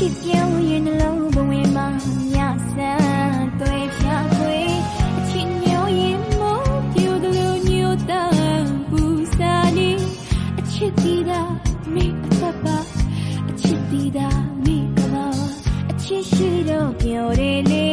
စ်ပြောင်းရင်နှလုံးဘဝင်မှာညဆန်းသွေးဖြာခွေအချစ်ညိုရင်မို့ပြူသလိုညိုတမ်းပူစာနေအချစ်တီတာမိအသက်ပါအချစ်တီတာမိကပါအချစ်ရှိတော့ပြောရလေ